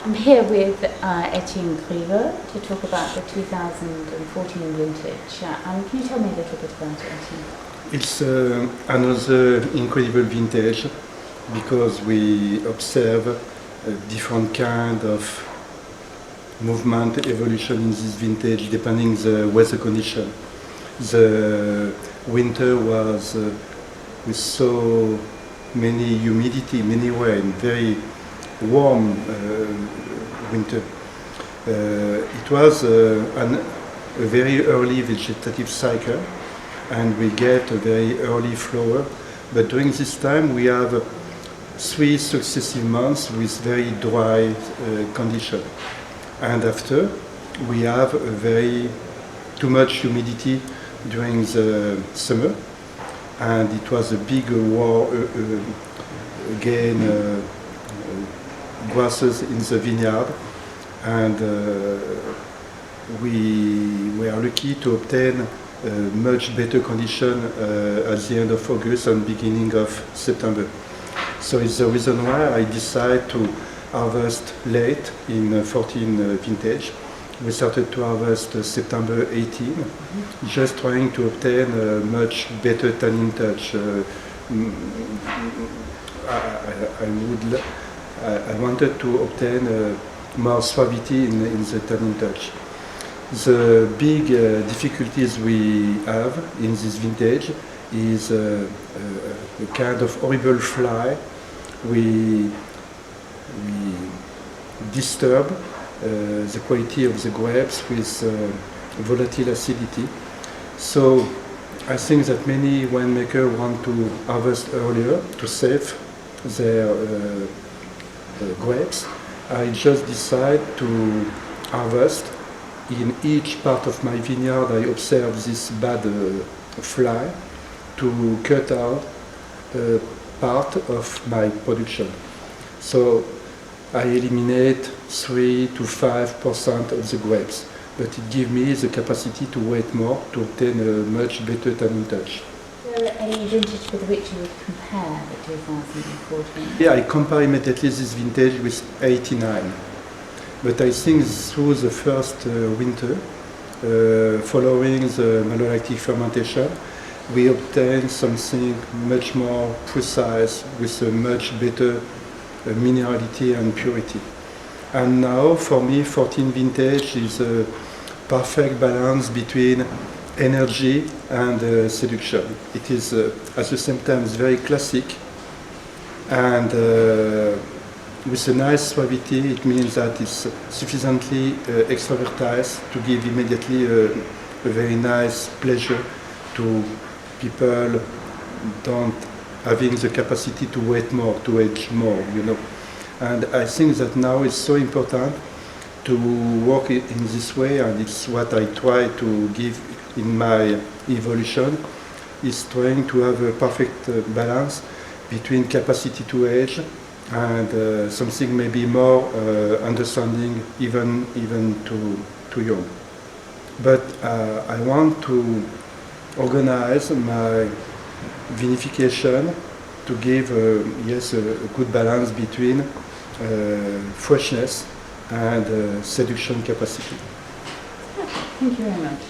I'm here with Etienne Kriver to talk about the 2014 vintage. Can you tell me a little bit about it, Etienne? It's another incredible vintage because we observe a different kind of movement, evolution in this vintage depending the weather condition. The winter was with so many humidity, many rain, very warm winter. It was a very early vegetative cycle, and we get a very early flower. But during this time, we have 3 successive months with very dry condition. And after, we have a very too much humidity during the summer, and it was a big war again. Grasses in the vineyard, and we are lucky to obtain much better condition at the end of August and beginning of September. So it's the reason why I decided to harvest late in 14 vintage. We started to harvest September 18, just trying to obtain a much better tannin touch. I wanted to obtain more suavity in the tannin touch. The big difficulties we have in this vintage is a kind of horrible fly. We disturb the quality of the grapes with volatile acidity. So I think that many winemakers want to harvest earlier to save their grapes. I just decide to harvest. In each part of my vineyard I observe this bad fly to cut out part of my production. So I eliminate 3 to 5% of the grapes, but it gives me the capacity to wait more to obtain a much better tannin touch. Is there any vintage with which you would compare the 2014? Yeah, I compare immediately this vintage with 89. But I think through the first winter, following the malolactic fermentation, we obtained something much more precise with a much better minerality and purity. And now, for me, 14 vintage is a perfect balance between energy and seduction. It is at the same time very classic, and with a nice suavity. It means that it's sufficiently extrovertized to give immediately a very nice pleasure to people don't having the capacity to wait more, to age more, you know. And I think that now it's so important to work in this way, and it's what I try to give in my evolution, is trying to have a perfect balance between capacity to age and something maybe more understanding even too young. But I want to organize my vinification to give yes, a good balance between freshness and seduction capacity. Thank you very much.